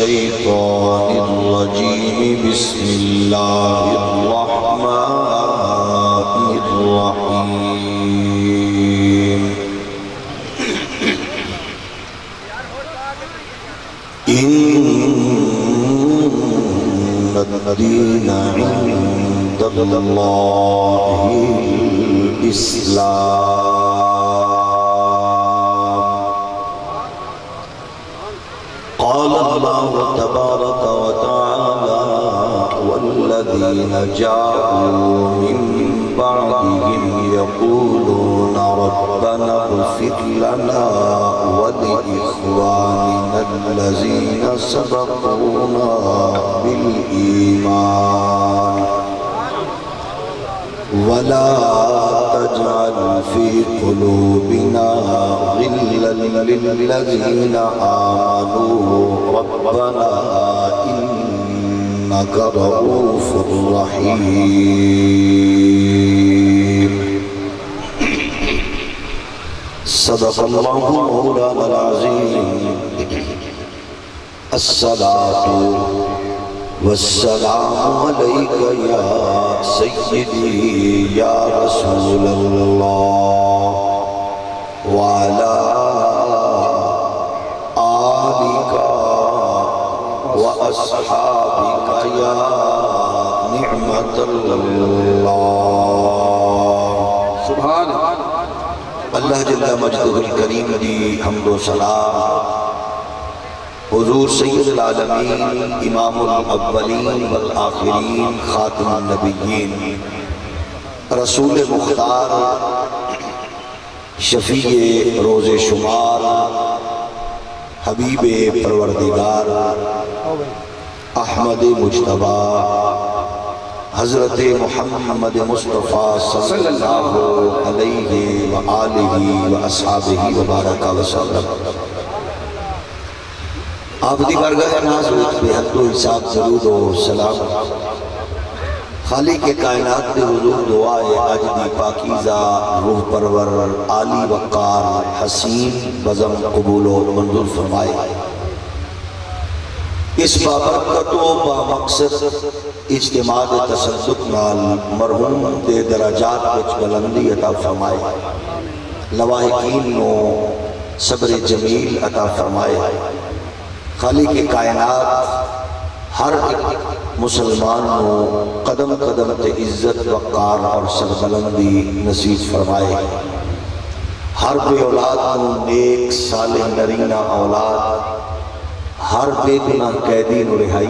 الشيطان الرجيم بسم الله الرحمن الرحيم إن الدين عند الله الإسلام قال الله تبارك وتعالى والذين جاءوا من بعدهم يقولون ربنا اغفر لنا ولإخواننا الذين سبقونا بالإيمان ولا تجعل في قلوبنا غلا للذين آمنوا ربنا إنك رؤوف رحيم صدق الله مولانا العظيم الصلاة والسلام عليك يا سيدي يا رسول الله وعلى آلك وأصحابك يا نعمة الله سبحان اللہ جل مجدہ الکریم دی حمد و سلام حضور سید العالمین امام الاولین والآخرین خاتم النبیین رسول مختار شفیع روز شمار حبیب پروردگار احمد مجتبی حضرت محمد مصطفیٰ صلی اللہ علیہ وآلہ وآصحابہ وبارک وسلم آپ دی بارگاہ نازل بے حد و حساب درود و سلام خالق کائنات دے حضور دعائے آج دی پاکیزہ روح پرور عالی وقار حسین بزم قبول و منظور فرمائے اس بابرکت و بامقصد اجتماع تصدق نال مرحوم دے درجات وچ بلندی عطا فرمائے لواحقین نو صبر جمیل عطا فرمائے خالق کائنات ہر ایک مسلمان نو قدم قدم تے عزت وقار اور سربلندی نصیب فرمائے ہر بے اولاد نو نیک صالح نرینہ اولاد ہر بے گناہ قیدی نو رہائی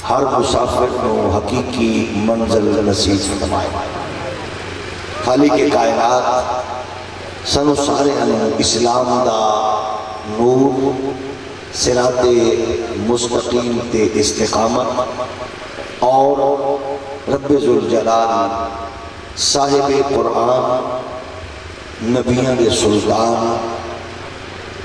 ہر مسافر نو حقیقی منزل نصیب فرمائے خالق کائنات سنو سارے انو اسلام دا نور صراط مستقیم تے استقامت اور رب ذوالجلال صاحب قرآن نبیان دے سلطان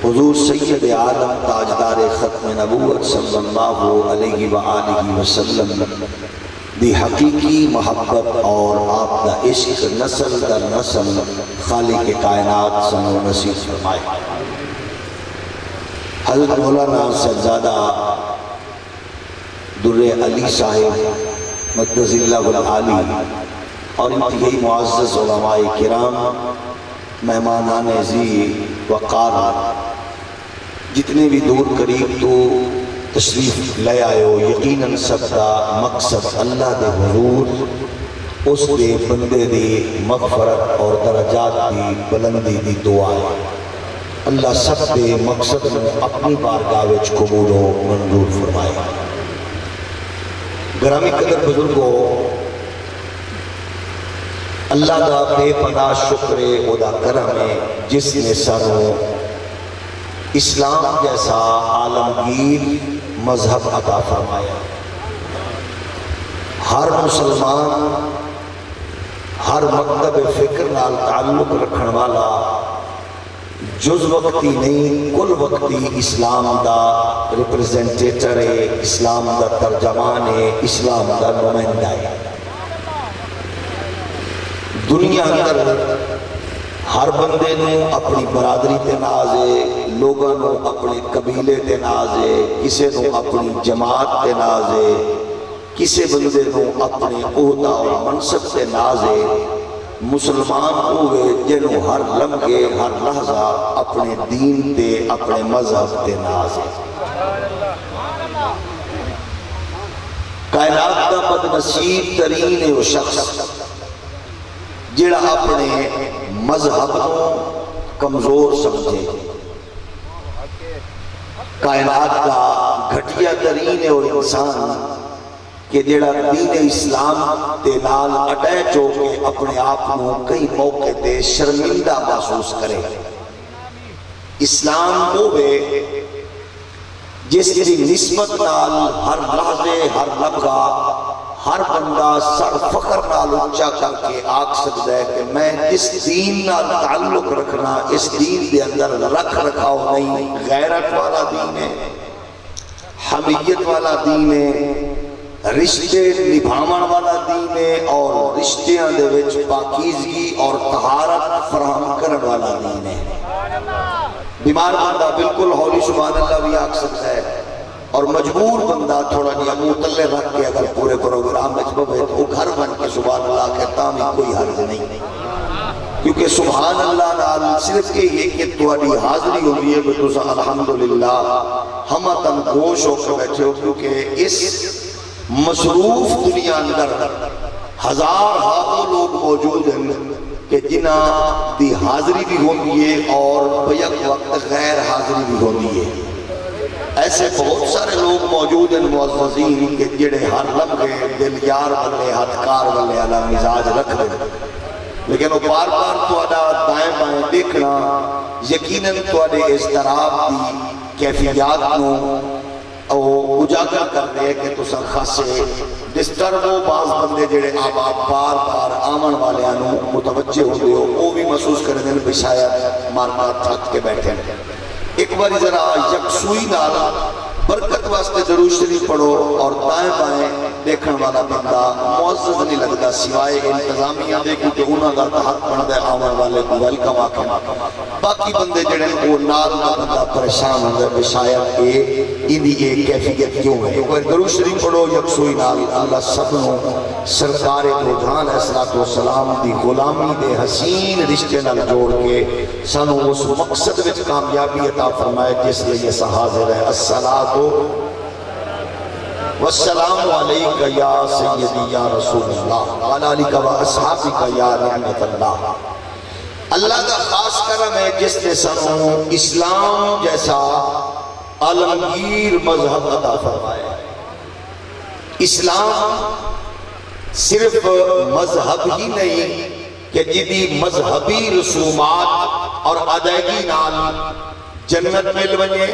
حضور سید عالم تاجدار ختم نبوت صلی اللہ علیہ وآلہ وسلم دی حقیقی محبت اور آپ دا عشق نسل در نسل خالق کائنات سنو نصیب فرمائے حضرت مولانا صاحبزادہ در علی صاحب مقدس اللہ العالی اور انتہائی معزز علماء کرام مہمانان عزیز وقار جتنے بھی دور قریب تو تشریف لے آئے ہو یقیناً سب دا مقصد اللہ دے حضور اس دے بندے دی مغفرت اور درجات دی بلندی دی دعا ہے اللہ سب دے مقصد میں اپنی بارگاہ وچ قبول و منظور فرمائے گرامی قدر بزرگوں اللہ دا بے پناہ شکر او دا کرم ہے جس نے سانوں اسلام جیسا عالمگیر مذہب عطا فرمایا ہر مسلمان ہر مکتب فکر نال تعلق رکھن والا جز وقتی نہیں کل وقتی اسلام دا ریپریزنٹیٹر ہے اسلام دا ترجمان ہے اسلام دا نمائندہ ہے دنیا اندر ہر بندے نے اپنی برادری تے ناز ہے لوگوں نو اپنے قبیلے تے نازے، کسے نو اپنی جماعت تے نازے، کسے بندے نو اپنے عہدہ اور منصب تے نازے، مسلمان ہوئے جنہوں ہر لمحے ہر لحظہ اپنے دین تے اپنے مذہب تے نازے۔ کائنات کا بد نصیب ترین ہے وہ شخص جڑا اپنے مذہب کو کمزور سمجھے، کائنات کا گھٹیا ترین ہے وہ انسان کہ جڑا دین اسلام تے نال اٹیچ ہو کے اپنے آپ کو کئی موقع تے شرمندہ محسوس کرے۔ اسلام ہوئے جس کی نسبت نال ہر لحظے ہر لمحہ ہر بندہ سر فخر نال اونچا کر کے آکھ سکتا ہے کہ میں اس دین نال تعلق رکھنا، اس دین دے اندر رکھ رکھاؤ نہیں، غیرت والا دین ہے، حمیت والا دین ہے، رشتے نبھاون والا دین ہے، اور رشتیاں دے وچ پاکیزگی اور طہارت فراہم کرن والا دین ہے۔ بیمار بندہ بالکل ہولی سبحان اللہ بھی آکھ سکتا ہے، اور مجبور بندہ تھوڑا جہاں منہ تلے رکھ کے اگر پورے پروگرام میں بے تو وہ گھر بن کے سبحان اللہ کہتا بھی کوئی حرج نہیں، کیونکہ سبحان اللہ نال صرف یہ کہ تمہاری حاضری ہوئی ہے کہ تسا الحمدللہ ہم تن گوش ہو کے بیٹھے ہو، کیونکہ اس مصروف دنیا اندر ہزار ہاں لوگ موجود ہیں کہ جنہ دی حاضری بھی ہوتی ہے اور بیک وقت غیر حاضری بھی ہوتی ہے۔ ایسے بہت سارے لوگ موجود ہیں معززین کہ جڑے ہر لمحے دل یار بلے ہتھکار بلے علا مزاج رکھ دیں، لیکن وہ بار بار تھوڑا دائیں بائیں دیکھنا یقیناً تھوڑے اضطراب دی کیفیات نو اجاگر کر دے کہ تسا خاصے ڈسٹرب ہو۔ بعض بندے جڑے آپ بار بار آمن والے آنو متوجہ ہو دے ہو وہ بھی محسوس کر دیں کہ شاید مارنا تھک کے بیٹھے ہیں۔ ایک باری ذرا یکسوئی نال برکت واسطے درود شریف پڑھو، اور دائیں بائیں دیکھن والا بندہ معزز نہیں لگتا سوائے انتظامیہ دے، کیونکہ انہاں دا حق بنتا ہے آمن والے کو ویلکم آکھیں۔ باقی بندے جڑے وہ نال دا بندہ پریشان ہوتا ہے کہ شاید انہی ایک کیفیت کیوں ہے۔ ایک باری درود شریف پڑھو یکسوئی نال، اللہ سب نو سرکار دو جہان علیہ السلام دی غلامی دے حسین رشتے نال جوڑ کے سانو اس مقصد وچ کامیابی عطا فرمائے جس لئے یہ حاضر ہے۔ الصلاۃ والسلام علیکہ یا سیدی یا رسول اللہ وعلی آلک و اصحابک یا نعمت اللہ۔ اللہ کا خاص کرم ہے جس نے سانو اسلام جیسا عالمگیر مذہب عطا فرمایا۔ اسلام صرف مذہب ہی نہیں کہ جدی مذہبی رسومات اور ادائیگی نال جنت مل بنے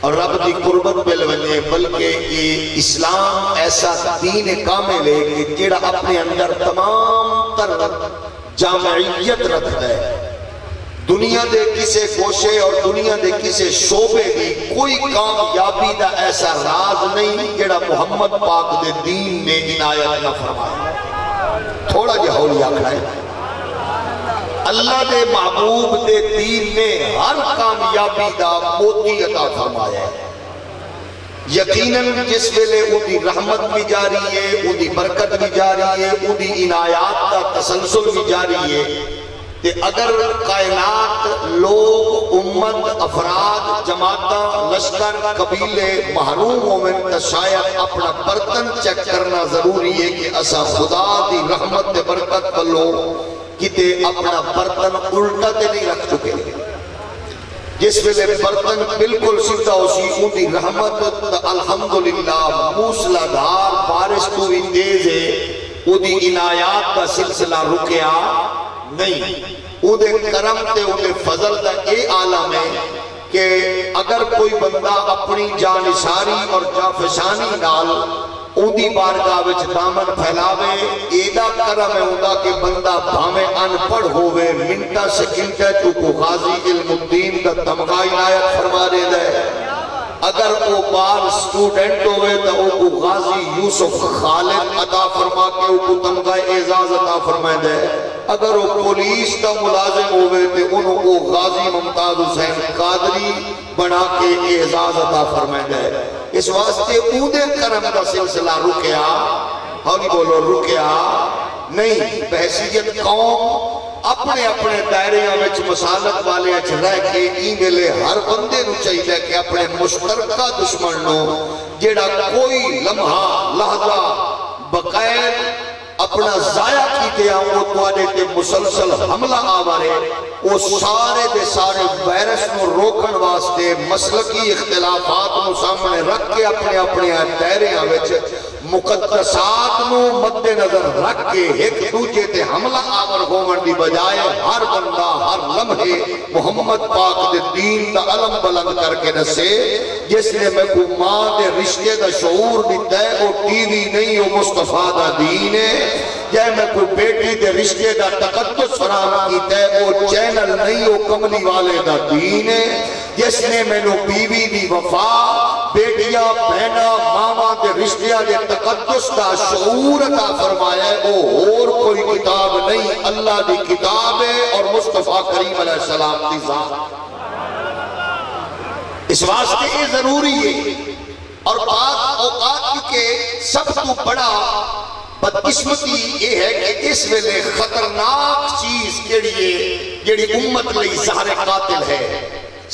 اور رب دی قربت مل بنے، بلکہ یہ اسلام ایسا دین کامل ہے کہ جڑا اپنے اندر تمام تر جامعیت رکھتا ہے۔ دنیا دے کسے گوشے اور دنیا دے کسے شعبے دی کوئی کامیابی دا ایسا راز نہیں جڑا محمد پاک دے دین نے عنایت نہ فرمایا۔ تھوڑا جہا ہولی آکھنا ہے، اللہ دے محبوب دے دین نے ہر کامیابی دا موتی عطا فرمایا ہے۔ یقیناً جس ویلے ان دی رحمت بھی جاری ہے، ان دی برکت بھی جاری ہے، ان دی عنایات دا تسلسل بھی جاری ہے، کہ اگر کائنات لوگ امت افراد جماعتاں لشکر قبیلے محروم ہوئے تو شاید اپنا برتن چیک کرنا ضروری ہے کہ اسا خدا دی رحمت دے برکت پلو کتے اپنا برتن الٹا تے نہیں رکھ چکے۔ جس ویلے برتن بالکل سیدھا ہو سی ان دی رحمت الحمدللہ موسلا دھار بارش تو بھی تیز ہے، ان دی عنایات کا سلسلہ رکیا نہیں۔ او دے کرم تے او دے فضل دا اے عالم ہے کہ اگر کوئی بندہ اپنی جانشاری اور جافشانی نال او دی بارگاہ وچ دامن پھیلاوے، ایدہ کرم ہے ہوندہ کہ بندہ بھامے ان پڑھ ہوئے منٹا سکنٹا تو کو غازی علم الدین دا تمغہ عنایت فرما دے دے۔ اگر او بار سٹوڈنٹ ہوئے تو او کو غازی یوسف خالد عطا فرما کے او کو تمغہ اعزاز عطا فرما دے۔ اگر وہ پولیس کا ملازم ہوئے تو انہوں کو غازی ممتاز حسین قادری بنا کے اعزاز عطا فرمائے گئے. اس واسطے اودے کرم کا سلسلہ رکیا، ہولی بولو رکیا نہیں. بحثیت قوم اپنے اپنے دائریاں وچ مسالت والے اچھ رہ کے ای ملے ہر بندے نو چاہیے کہ اپنے مشترکہ دشمن نو جیڑا کوئی لمحہ لحظہ بقائد اپنا ضائع کیتے ہیں وہ توڑے تے مسلسل حملہ آوارے، وہ سارے دے سارے وائرس نو روکن واسطے مسلکی اختلافات نو سامنے رکھ کے اپنے اپنے دائریاں وچ مقدسات نو مد نظر رکھ کے ایک دوجے تے حملہ آور ہومن دی بجائے ہر بندہ ہر لمحے محمد پاک دے دین دا علم بلند کر کے نسے. جس نے میں کو ماں دے رشتے دا شعور دیتا ہے وہ ٹی وی نہیں وہ مصطفیٰ دا دین ہے. جائے میں کو بیٹی دے رشتے دا تقدس فراہم کیتا ہے وہ چینل نہیں وہ کملی والے دا دین ہے. جس نے میں نو بیوی دی وفا بیٹیاں بہنہ ماما دے رشتیاں دے تقدس دا شعور عطا فرمایا ہے وہ اور کوئی کتاب نہیں، اللہ دی کتاب ہے اور مصطفیٰ کریم علیہ السلام دی ذات. اس واسطے یہ ضروری ہے. اور بعض اوقات کے سب تو بڑا بدقسمتی یہ ہے کہ اس ویلے خطرناک چیز جیڑی امت لئی زہر قاتل ہے.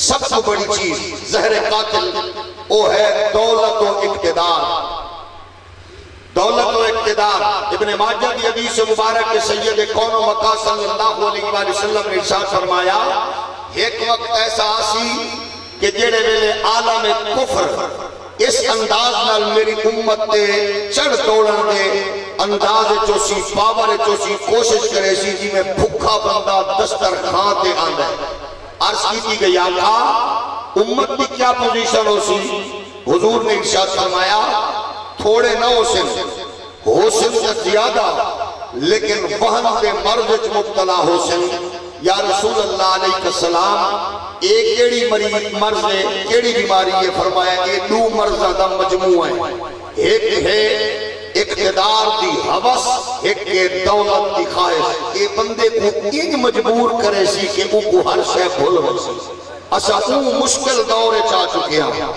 سب سے بڑی چیز زہر قاتل وہ ہے دولت و اقتدار. دولت و اقتدار. ابن ماجہ دی حدیث مبارک کے سید کون و مکہ صلی اللہ علیہ وآلہ وسلم نے ارشاد فرمایا ایک وقت ایسا آسی کہ جیڑے ویلے عالم کفر اس انداز نال میری امت تے چڑھ توڑن دے انداز چوسی پاور چوسی کوشش کرے سی جی میں بھکھا بندہ دسترخوان تے آندا ہے. عرض کی گئی آقا امت کی کیا پوزیشن ہو سی؟ حضور نے ارشاد فرمایا تھوڑے نہ ہو سن سے زیادہ لیکن وہن دے مرض مبتلا ہو سن. یا رسول اللہ علیہ السلام ایک کیڑی مرض ہے کیڑی بیماری ہے؟ فرمایا کہ دو مرضہ دا مجموعہ ہے. ایک ہے اقتدار دی حوث، ایک کے دولت دی خواہش. یہ بندے کو ایک مجبور کرے سی کہ وہ کو ہر شے بھول ہو سی. اسا وہ مشکل دورے چاہ چکے ہیں.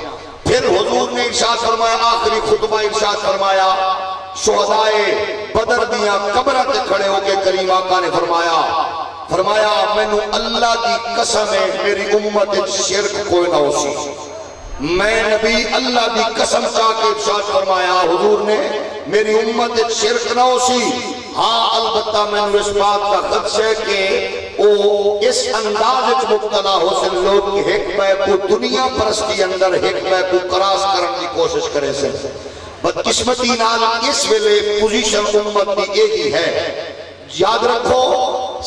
پھر حضور نے ارشاد فرمایا آخری خطبہ ارشاد فرمایا شہدائے بدر دیاں قبرہ تے کھڑے ہو کے کریم آقا نے فرمایا میں اللہ دی قسم ہے میری امت شرک کوئی نہ ہو سی. میں نبی اللہ دی قسم چاہ کے ارشاد فرمایا حضور نے میری امت شرک نہ ہو سی. ہاں البتہ میں نے اس بات کا خدش ہے کہ وہ اس انداز مبتلا ہو سے لوگ کی حکمہ کو دنیا پرستی اندر حکمہ کو کراس کرنے کی کوشش کرے سے. بدقسمتی نال اس ویلے پوزیشن امت کی ایک ہی ہے. یاد رکھو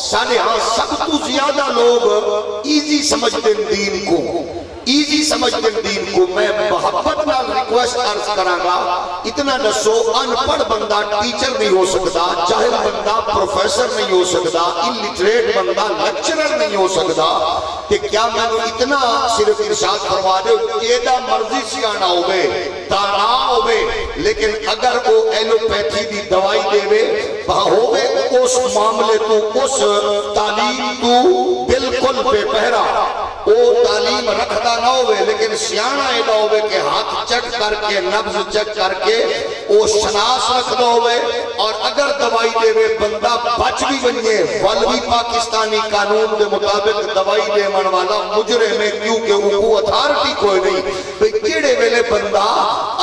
سانے ہاں سب تو زیادہ لوگ ایزی سمجھتے دین کو. میں محبت نال ریکویسٹ عرض کروں گا اتنا نسو ان پڑھ بندہ ٹیچر نہیں ہو سکتا، جاہل بندہ پروفیسر نہیں ہو سکتا، انلیٹریٹ بندہ لیکچرر نہیں ہو سکتا. کہ کیا میں نے اتنا صرف ارشاد فرما دے جیدہ مرضی سیانا ہوئے تانا ہوئے لیکن اگر وہ ایلوپیتھی دی دوائی دے وے وہاں ہوئے اس معاملے تو اس تعلیم تو بالکل بے پہرا وہ تعلیم رکھتا نہ ہوئے لیکن سیانا ایدہ ہوئے کہ ہاتھ چک کر کے نبض چک کر کے وہ شناس رکھتا ہوئے. اور اگر دوائی دے وے بندہ بچ بھی بنیے ولوی پاکستانی قانون دے مطابق دوائی دے من والا مجرم ہے کیونکہ وہ اتھارٹی کوئی نہیں. بھئی کیڑے ویلے بندہ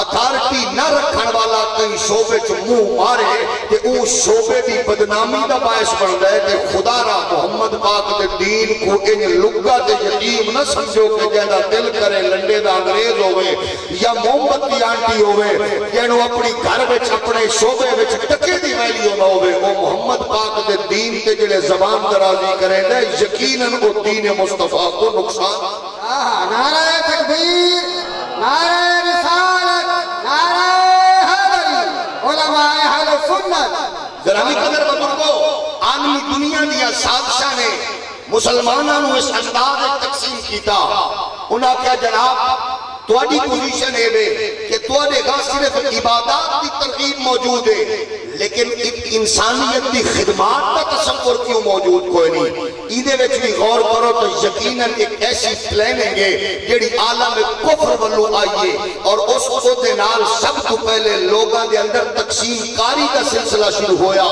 اتھارٹی نہ رکھن والا کئی شعبے چ منہ مارے کہ وہ شعبے دی بدنامی دا باعث بن گئے کہ خدا را محمد پاک دے دین کو ان لگا تے یتیم نہ سمجھو کہ جیدہ دل کرے لنڈے دا انگریز ہوئے یا محمد کی آنٹی ہوئے جنہوں اپنی گھر بچ اپنے شعبے بچ ٹکے دی ویلیوں نہ ہوئے. وہ محمد پاک دے دین تے جلے زبان درازی کریں دے یقیناً وہ دین مصطفیٰ کو نقصان. نعرہ تکبیر، نعرہ رسالت، نعرہ حیدری، علماء اہل سنت. گرامی قدر بزرگو عالمی دنیا دیا سازشاں نے مسلمانوں اس انداز تقسیم کیتا. انہاں کیا جناب تواڈی پوزیشن ہے وے کہ تواڈے گا صرف عبادات کی ترغیب موجود ہے لیکن انسانیت کی خدمات کا تصور کیوں موجود کوئی نہیں. ایدے وچ بھی غور کرو تو یقیناً ایک ایسی پلاننگ ہے جڑی عالم کفر ولو آئیے اور اس کو دے نال سب تو پہلے لوگاں دے اندر تقسیم کاری کا سلسلہ شروع ہویا.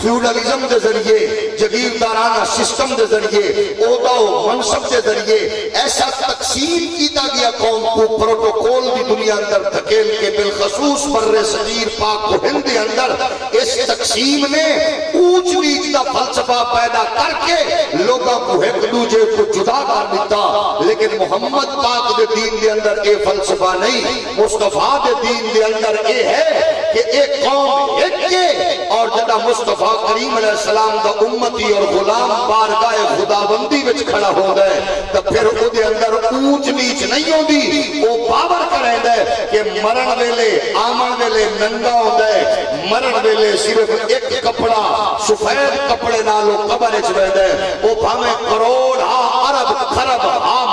فیوڈلزم دے ذریعے, جگیردارانہ سسٹم دے ذریعے, عہدہ و منصب دے ذریعے ایسا تقسیم کیتا گیا قوم کو پروٹوکول دی دنیا اندر دھکیل کے بالخصوص بر صغیر پاک و ہند دے اندر اس تقسیم نے اونچ نیچ دا فلسفہ پیدا کر کے لوگوں کو ایک دوسرے کو جدا کر دیتا. لیکن محمد پاک دے دین دے اندر اے فلسفہ نہیں, مصطفیٰ دے دین دے اندر اے ہے کہ ایک قوم ایک کے اور جدا مصطفیٰ کریم علیہ السلام دا امتی اور غلام بارگاہ خداوندی وچ کھڑا ہو گئے تو پھر او دے اندر اونچ نیچ نہیں ہوندی. او باور کریں دے کہ مرن ویلے آمن ویلے ننگا ہوندے, مرن ویلے صرف ایک کپڑا سفید کپڑے نالو قبر اچ ویندے. او بھاویں کروڑ ارب خرب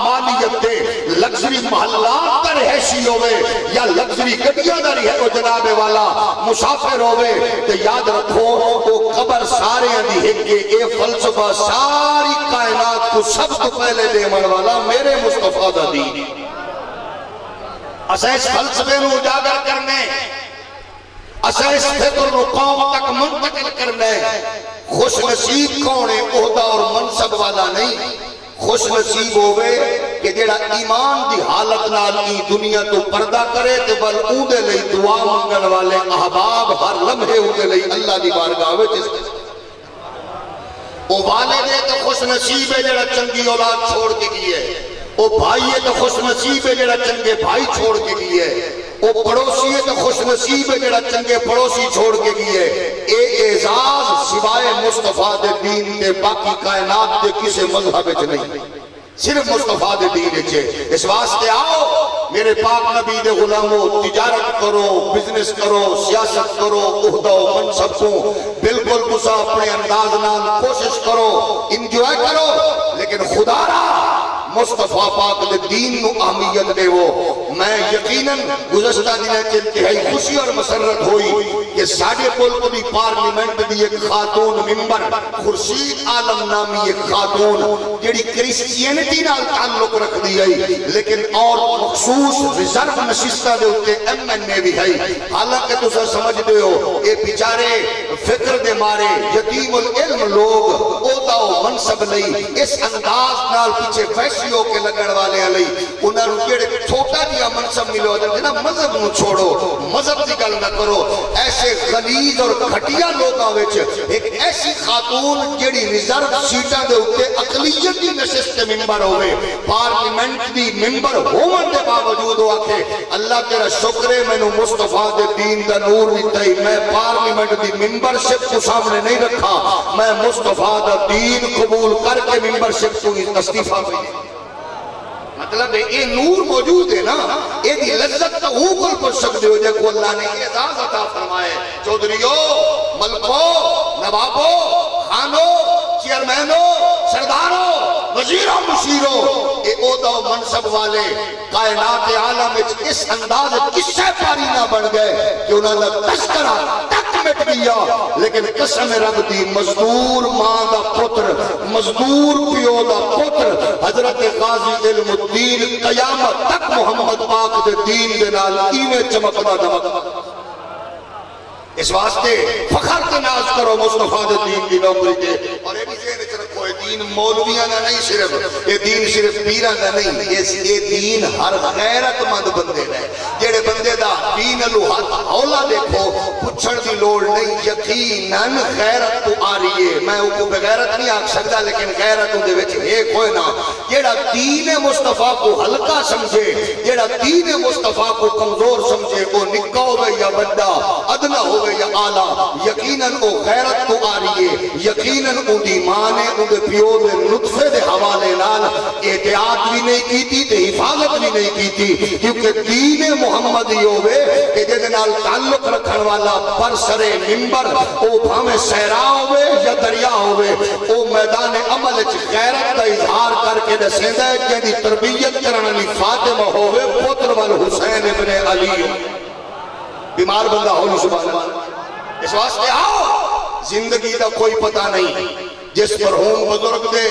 مالیت دے لگزری محلات دا رہائشی ہوئے یا لگزری گڈیاں دا رہے جناب والا مسافر ہوئے تو یاد رکھو وہ قبر سارے دی ہے کہ اے فلسفہ ساری کائنات کو سب تو پہلے دیمن والا میرے مصطفیٰ دا دین. اسا اس فلسفے نو اجاگر کرنے, اسا اس فکر نو قوم تک منتقل کرنے. خوش نصیب کون ہے عہدہ اور منصب والا نہیں, خوش نصیب ہوئے کہ جیڑا ایمان دی حالت نال ای دنیا تو پردہ کرے تو بل اودے لئی دعا مانگن والے احباب ہر لمحے اودے لئی اللہ دی بارگاہ وچ. او والد ہے تو خوش نصیب ہے جیڑا چنگی اولاد چھوڑ کے گئی ہے, او بھائی ہے تو خوش نصیب ہے جیڑا چنگے بھائی چھوڑ کے گئی ہے, او پڑوسی ہے تو خوش نصیب ہے جیڑا چنگے پڑوسی چھوڑ کے گئی ہے. اے اعزاز سوائے مصطفیٰ دے دین دے باقی کائنات دے کسے مذہب وچ نہیں, صرف مصطفیٰ دے دین وچ. اس واسطے آؤ میرے پاک نبی دے غلاموں, تجارت کرو, بزنس کرو, سیاست کرو, عہدہ و منصب کو بالکل تسا اپنے انداز نال کوشش کرو, انجوائے کرو, لیکن خدا را مصطفیٰ پاک دے دین نو اہمیت دے وہ. میں یقیناً گزشتہ دنوں کے انتہائی خوشی اور مسرت ہوئی کہ ساڑھے ملک دی پارلیمنٹ دی ایک خاتون ممبر خورشید عالم نامی ایک خاتون جڑی کرسچینٹی نال تعلق رکھ دی ہے لیکن اور مخصوص ریزرو نشستہ دے ہوتے ایم این اے بھی ہے. حالانکہ تو سر سمجھ دے ہو اے بیچارے فکر دے مارے یتیم العلم لوگ عہدہ و منصب نہیں اس انداز نال پیچھے فیصلوں کے لگن والے علی انہاں نوں جڑے چھوٹا دیا منصب ملو جنا مذہب نو چھوڑو, مذہب دی گل نہ کرو. ایسے غلیظ اور گھٹیا لوگاں وچ ایک ایسی خاتون جڑی ریزرو سیٹاں دے اوتے اقلیت دی نشست تے ممبر ہوے, پارلیمنٹ دی ممبر ہون دے باوجود ہو آکھے اللہ تیرا شکر ہے مینوں مصطفیٰ دے دین دا نور دتا ہے, میں پارلیمنٹ دی ممبرشپ کو سامنے نہیں رکھا, میں مصطفیٰ دا دین قبول کر کے ممبرشپ کو استعفیٰ دیا. مطلب یہ نور موجود ہے نا, یہ دی لذت تو ہوں کل پر سکتے ہو جائے کو اللہ نے یہ اعزاز عطا فرمائے. چودھریوں, ملکوں, نوابوں, خانوں, چیئرمینوں, سرداروں, وزیروں, مشیروں, اے عہدہ و منصب والے کائنات عالم اس انداز کس سے پاری نہ بن گئے کہ انہوں نے تذکرہ تک مٹ گیا. لیکن قسم رب دی مزدور ماں دا پتر, مزدور پیو دا پتر حضرت غازی علم الدین قیامت تک محمد پاک دے دین دے نال ایویں چمکدا دمکدا. اس واسطے فخر کے ناز کرو مصطفیٰ دے دین دی نوکری دے. اور یہ بھی ذہن وچ رکھو یہ دین مولویاں دا نہیں, صرف یہ دین صرف پیراں دا نہیں, یہ دین ہر غیرت مند بندے دا ہے. جڑے بندے دا دین نو ہاتھ ہولا دیکھو پوچھن دی لوڑ نہیں, یقیناً غیرت تو آ رہی ہے. میں کو بغیرت نہیں آکھ سکتا لیکن غیرت دے وچ ایک ہوئے نا. جڑا دین مصطفیٰ کو ہلکا سمجھے, جڑا دین مصطفیٰ کو کمزور سمجھے, وہ نکا ہوئے یا بڑا, ادنا ہوئے یا آلہ, یقیناً وہ غیرت تو آ رہی ہے, یقیناً اندی ماں نے اندے پیو دے نطفے دے حوالے نال احتیاط بھی نہیں کی تھی تے حفاظت بھی نہیں کی تھی، کیونکہ دین محمد ہی ہوئے کہ جے نال تعلق رکھن والا برسر منبر او بھامے صحرا ہوئے یا دریا ہوئے او میدان عمل وچ غیرت دا اظہار کر کے دسیندا ہے کہ دی تربیت کرن والی فاطمہ ہوئے پتر وال حسین ابن علی بیمار بندہ ہولی سبحان اللہ۔ اس واسطے آؤ زندگی دا کوئی پتہ نہیں، جس پر ہوں بزرگ دے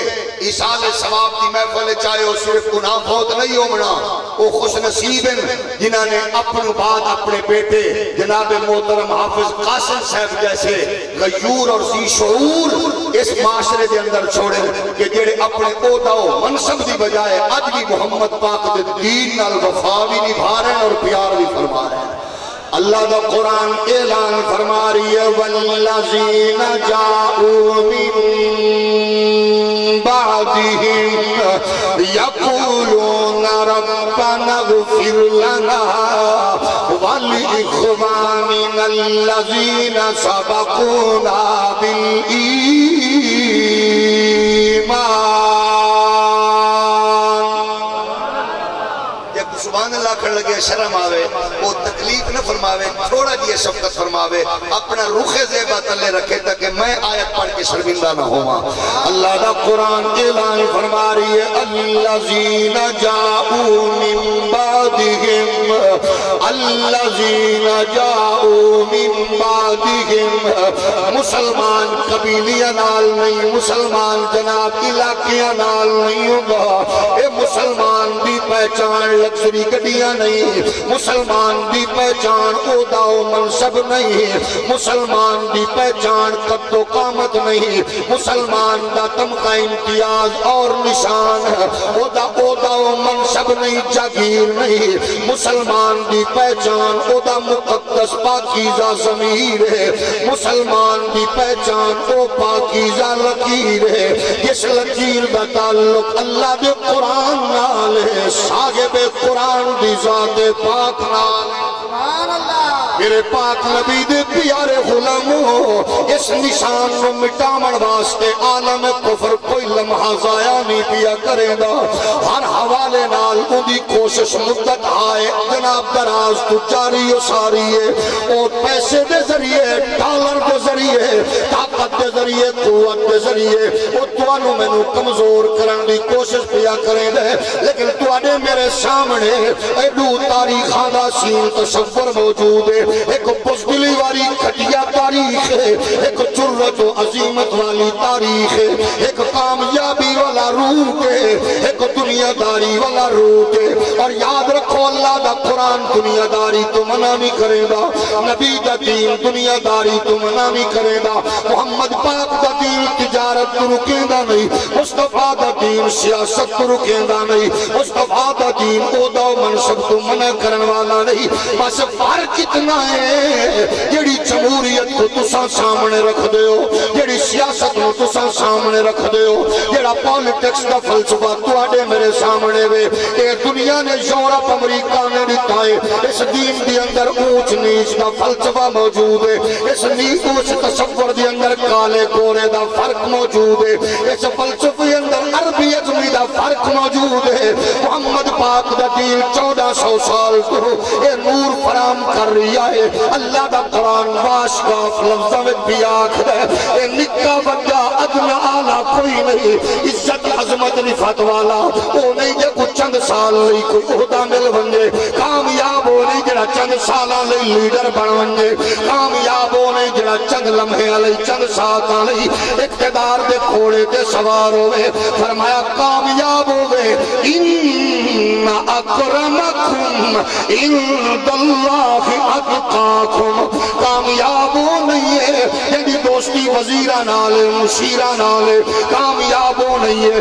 ایصال ثواب کی محفل چاہے وہ صرف گناہ بہت نہیں ہومنا، وہ خوش نصیب ہیں جنہاں نے اپنے بعد اپنے بیٹے جناب محترم حافظ قاسم صاحب جیسے غیور اور ذی شعور اس معاشرے دے اندر چھوڑے کہ جڑے اپنے عہدہ و منصب دی بجائے اج بھی محمد پاک دے دین نال وفا بھی نبھا رہے ہیں اور پیار بھی فرما رہے ہیں۔ اللہ دا قرآن اعلان فرما رہی ہے والذین جاؤوا من بعدهم یقولون ربنا اغفر لنا ولإخواننا الذین سبقونا بالایمان۔ سبحان اللہ کر لگے شرم آوے وہ تکلیف نہ فرماوے، تھوڑا جی شفقت فرماوے، اپنا رخ زیبہ تلے رکھے تاکہ میں آیت پڑھ کے شرمندہ نہ ہوا۔ اللہ دا قرآن اعلان فرما رہی ہے الذین جاؤوا من بعدهم الذین جاؤوا من بعدهم، مسلمان قبیلیہ نال نہیں، مسلمان جناب علاقیہ نال نہیں ہوگا، اے مسلمان دی پہچان لگزری گڈیاں نہیں، مسلمان دی پہچان عہدہ و منصب نہیں، مسلمان دی پہچان قد و قامت نہیں، مسلمان دا تمغہ امتیاز اور نشان عہدہ و منصب نہیں، جاگیر نہیں، مسلمان دی پہچان عہدہ مقدس پاکیزہ ضمیر ہے، مسلمان دی پہچان او پاکیزہ لکیر ہے، جس لکیر دا تعلق اللہ دے قرآن نال ہے، صاحب قرآن دی ذات پاک نال سبحان اللہ۔ میرے پاک نبی دے پیارے غلاموں، اس نشان کو مٹامن واسطے عالم کفر کوئی لمحہ ضائع نہیں پیا کرے گا، ہر حوالے نال اندی کوشش مدت آئے جناب دراز تو جاری و ساری ہے، اور پیسے دے ذریعے، ڈالر دے ذریعے، طاقت دے ذریعے، قوت دے ذریعے وہ توانو میں نو کمزور کرن دی کوشش پیا کرے دے، لیکن توانے میرے سامنے ایڈو تاریخاں دا سین تصور موجود ہے، ایک بزدلی والی کھٹیا تاریخ ہے، ایک جرت و عظیمت والی تاریخ ہے، ایک کامیابی والا روح ہے، ایک دنیا داری والا روح ہے، اور یاد رکھو اللہ دا قرآن دنیا داری تو منع نہیں کرے گا، نبی دا دین دنیا داری تو منع نہیں کرے گا، محمد پاک دا دین تجارت تو رکیں گا نہیں، مصطفیٰ دا دین سیاست تو رکیں گا نہیں، مصطفیٰ دا دین عہدہ و منصب تو منع کرن والا نہیں، بس فرق اتنا ہے جڑی جمہوریت کو تساں سامنے رکھ دے ہو، جڑی سیاست کو تساں سامنے رکھ دے ہو، جڑا پالیٹکس دا فلسفہ تواڈے میرے سامنے وے، اے دنیا نے یورپ امریکہ نے دتائے، اس دین دی اندر اونچ نیچ دا فلسفہ موجود ہے، اس اونچ تصور دی اندر کالے گورے دا فرق موجود ہے، اس فلسفے اندر عربی اجمی دا فرق موجود ہے، محمد پاک دا دین 1400 سال کو اے نور فرام کر رہا ہے، اللہ دا قرآن واشگاف لفظہ میں بھی آکھ دے، اے نکا بندہ ادنا آلہ کوئی نہیں، عزت عظمت رفت والا او نہیں جے کچھ چند سال لئی کوئی عہدہ مل ونجے، کامیاب ہو نہیں جڑا چند سالہ لئی لیڈر بن ونجے، کامیاب ہو نہیں جڑا چند لمحے لئی چند ساتھ لئی اقتدار دے کھوڑے دے سوار ہوئے، فرمایا کامیاب ہوئے ان اکرمکم عند اللہ اتقاکم، کامیاب ہو نہیں ہے یعنی دوستی وزیرہ نالے مشیرہ نالے، کامیاب ہو نہیں ہے